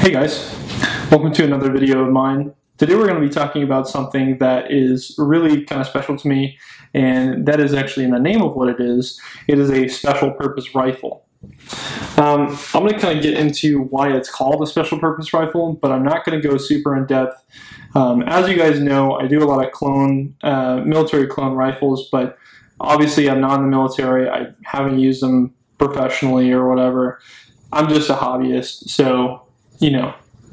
Hey guys, welcome to another video of mine. Today we're going to be talking about something that is really kind of special to me, and that is actually in the name of what it is. It is a special purpose rifle. I'm going to kind of get into why it's called a special purpose rifle, but I'm not going to go super in depth. As you guys know, I do a lot of military clone rifles, but obviously I'm not in the military. I haven't used them professionally or whatever. I'm just a hobbyist, so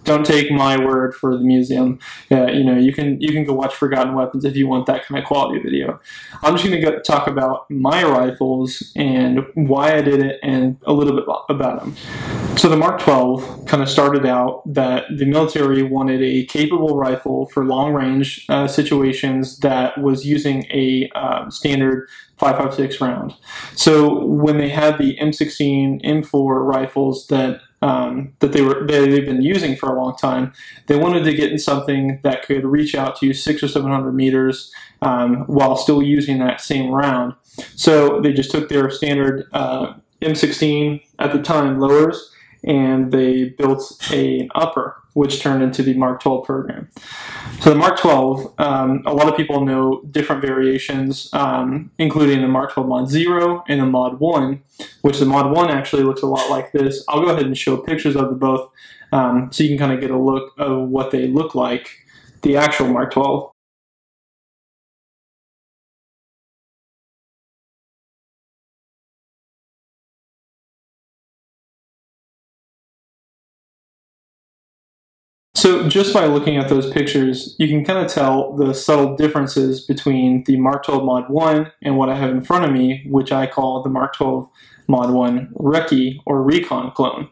don't take my word for the museum. You can go watch Forgotten Weapons if you want that kind of quality video. I'm just going to talk about my rifles and why I did it and a little bit about them. So the Mark 12 kind of started out that the military wanted a capable rifle for long range situations that was using a standard 5.56 round. So when they had the M16, M4 rifles that they've been using for a long time, they wanted to get in something that could reach out to 600 or 700 meters while still using that same round. So they just took their standard M16 at the time lowers, and they built an upper, which turned into the Mark 12 program. So the Mark 12, a lot of people know different variations, including the Mark 12 Mod 0 and the Mod 1, which the Mod 1 actually looks a lot like this. I'll go ahead and show pictures of the both so you can kind of get a look of what they look like, the actual Mark 12. So just by looking at those pictures, you can kind of tell the subtle differences between the Mark 12 Mod 1 and what I have in front of me, which I call the Mark 12 Mod 1 Recce or Recon clone.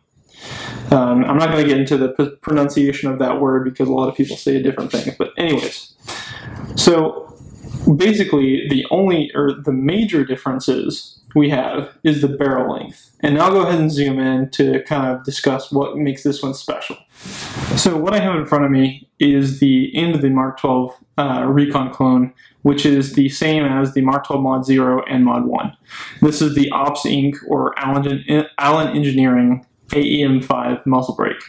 I'm not going to get into the pronunciation of that word because a lot of people say a different thing, but anyways. So basically the major differences we have is the barrel length. And now I'll go ahead and zoom in to kind of discuss what makes this one special. So what I have in front of me is the end of the Mark 12 Recon clone, which is the same as the Mark 12 Mod 0 and Mod 1. This is the Ops Inc. or Allen Engineering AEM5 muzzle brake.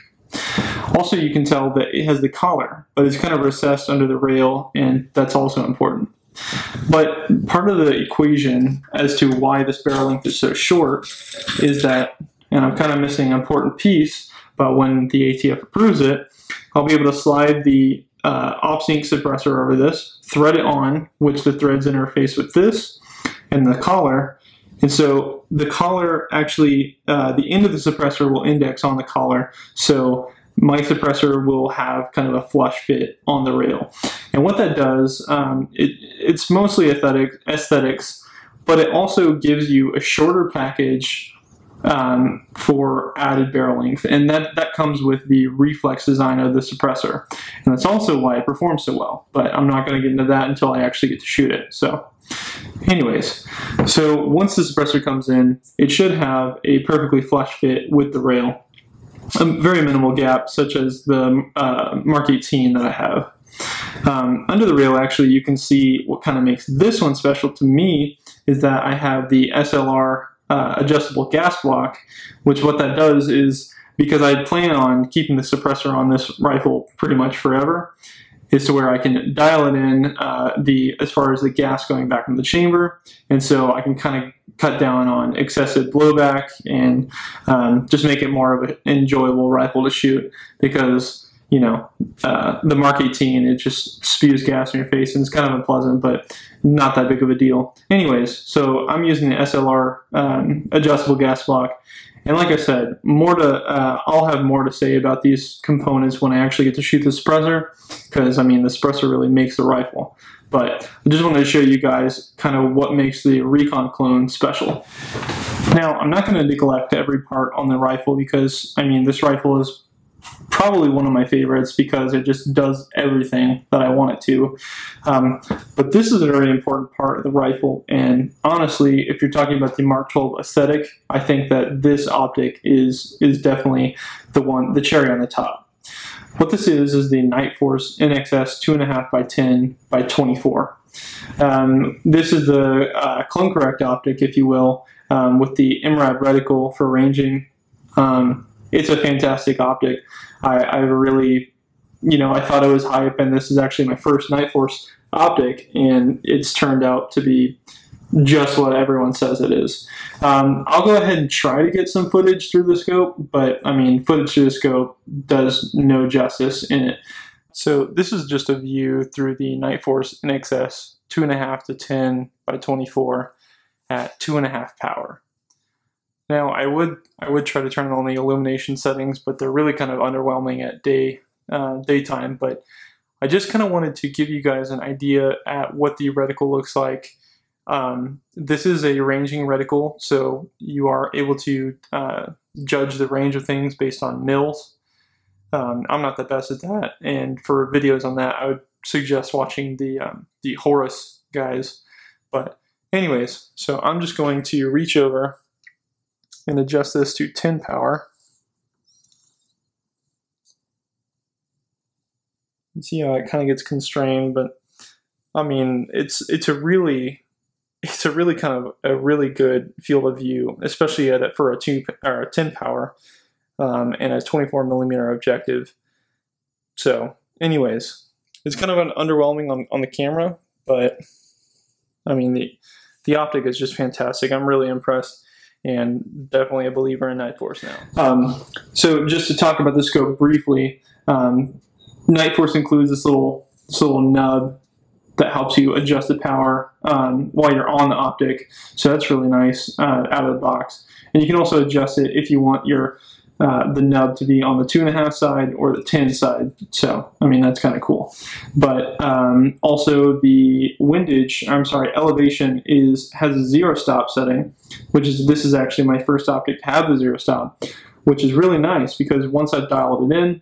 Also, you can tell that it has the collar, but it's kind of recessed under the rail, and that's also important. But part of the equation as to why this barrel length is so short is that, and I'm kind of missing an important piece, but when the ATF approves it, I'll be able to slide the Ops Inc. suppressor over this, thread it on, which the threads interface with this, and the collar. And so the collar actually, the end of the suppressor will index on the collar, so my suppressor will have kind of a flush fit on the rail. And what that does, it's mostly aesthetics, but it also gives you a shorter package for added barrel length, and that comes with the reflex design of the suppressor. And that's also why it performs so well, but I'm not going to get into that until I actually get to shoot it. So anyways, so once the suppressor comes in, it should have a perfectly flush fit with the rail. A very minimal gap, such as the Mark 18 that I have. Under the rail, actually, you can see what kind of makes this one special to me is that I have the SLR adjustable gas block, which what that does is, because I plan on keeping the suppressor on this rifle pretty much forever, is to where I can dial it in as far as the gas going back in the chamber, and so I can kind of cut down on excessive blowback and just make it more of an enjoyable rifle to shoot, because the Mark 18, it just spews gas in your face and it's kind of unpleasant, but not that big of a deal. Anyways, so I'm using the SLR adjustable gas block. And like I said, I'll have more to say about these components when I actually get to shoot the suppressor, because I mean the suppressor really makes the rifle. But I just wanted to show you guys kind of what makes the Recon clone special. Now, I'm not going to neglect every part on the rifle, because I mean this rifle is probably one of my favorites because it just does everything that I want it to. But this is a very important part of the rifle, and honestly, if you're talking about the Mark 12 aesthetic, I think that this optic is definitely the cherry on the top. What this is the NightForce NXS 2.5x10 by 24. This is the clone correct optic, if you will, with the MRAD reticle for ranging. it's a fantastic optic. I really, I thought it was hype, and this is actually my first NightForce optic, and it's turned out to be just what everyone says it is. I'll go ahead and try to get some footage through the scope, but I mean, footage through the scope does no justice in it. So this is just a view through the NightForce NXS 2.5 to 10 by 24 at 2.5 power. Now I would try to turn on the illumination settings, but they're really kind of underwhelming at daytime. But I just kind of wanted to give you guys an idea at what the reticle looks like. This is a ranging reticle, so you are able to judge the range of things based on mils. I'm not the best at that, and for videos on that, I would suggest watching the Horus guys. But anyways, so I'm just going to reach over and adjust this to 10 power. You see how it kind of gets constrained, but I mean, it's a really kind of a really good field of view, especially for a 10 power and a 24mm objective. So anyways, it's kind of underwhelming on the camera, but I mean, the optic is just fantastic. I'm really impressed, and definitely a believer in NightForce now. So just to talk about the scope briefly, NightForce includes this little nub that helps you adjust the power while you're on the optic. So that's really nice out of the box. And you can also adjust it if you want your the nub to be on the 2.5 side or the 10 side. So I mean, that's kind of cool. But also the elevation has a 0 stop setting, this is actually my first optic to have the 0 stop, which is really nice because once I've dialed it in,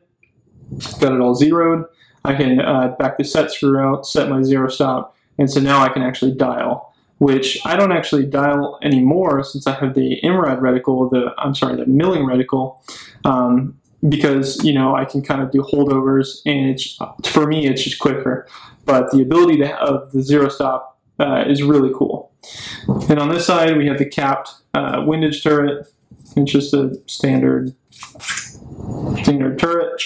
got it all zeroed, I can back the set screw out, set my 0 stop, and so now I can actually dial, which I don't actually dial anymore since I have the IMRAD reticle, the milling reticle, because I can kind of do holdovers, and for me it's just quicker. But the ability of the 0 stop is really cool. And on this side we have the capped windage turret. It's just a standard turret.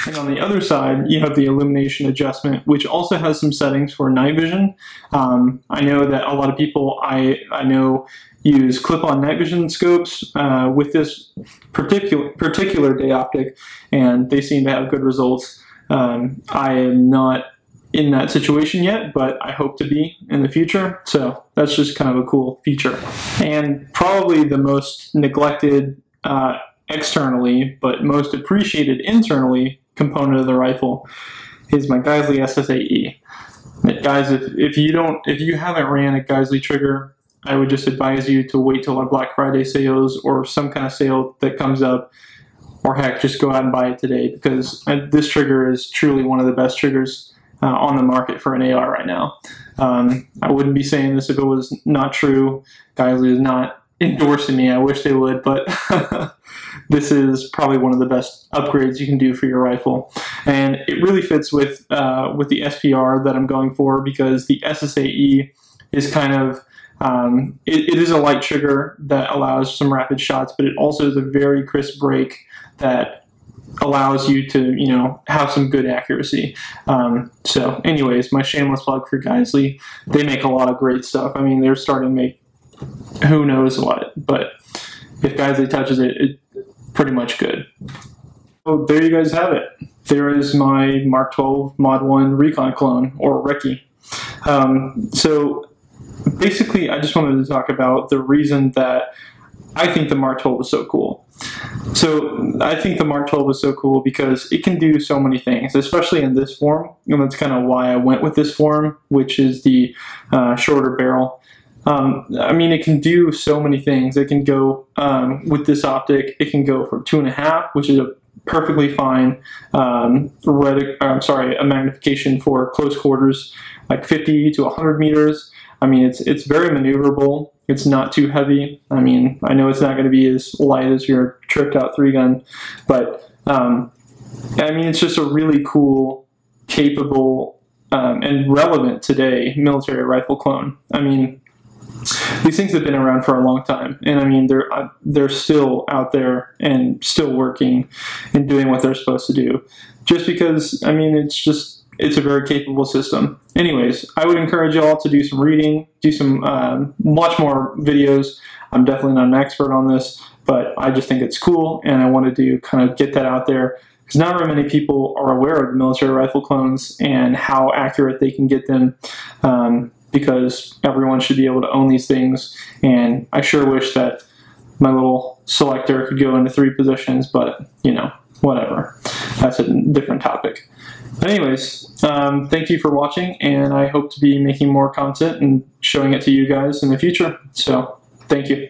And on the other side, you have the illumination adjustment, which also has some settings for night vision. I know that a lot of people I know use clip-on night vision scopes with this particular day optic, and they seem to have good results. I am not in that situation yet, but I hope to be in the future. So that's just kind of a cool feature. And probably the most neglected externally, but most appreciated internally component of the rifle is my Geissele SSAE. Guys, if you haven't ran a Geissele trigger, I would just advise you to wait till our Black Friday sales or some kind of sale that comes up, or heck, just go out and buy it today, because this trigger is truly one of the best triggers on the market for an AR right now. I wouldn't be saying this if it was not true. Geissele is not endorsing me. I wish they would, but this is probably one of the best upgrades you can do for your rifle, and it really fits with the SPR that I'm going for, because the SSAE is kind of it is a light trigger that allows some rapid shots, but it also is a very crisp break that allows you to have some good accuracy. So anyways, my shameless plug for Geissele. They make a lot of great stuff. I mean, they're starting to make who knows what, but if Geissele touches it, it's pretty much good. So there you guys have it. There is my Mark 12 Mod 1 Recon clone, or Recce. So basically, I just wanted to talk about the reason that I think the Mark 12 was so cool. So I think the Mark 12 is so cool because it can do so many things, especially in this form, and that's kind of why I went with this form, which is the shorter barrel. I mean, it can do so many things. It can go, with this optic, it can go from 2.5, which is a perfectly fine a magnification for close quarters, like 50 to 100 meters. I mean, it's very maneuverable. It's not too heavy. I mean, I know it's not going to be as light as your tricked out 3-gun, but I mean, it's just a really cool, capable, and relevant today military rifle clone. I mean, these things have been around for a long time, and I mean they're still out there and still working and doing what they're supposed to do. Just because, I mean, it's a very capable system. Anyways, I would encourage you all to do some reading, watch more videos. I'm definitely not an expert on this, but I just think it's cool, and I wanted to kind of get that out there because not very many people are aware of the military rifle clones and how accurate they can get them. Because everyone should be able to own these things, and I sure wish that my little selector could go into 3 positions, but you know, whatever. That's a different topic. But anyways, thank you for watching, and I hope to be making more content and showing it to you guys in the future. So, thank you.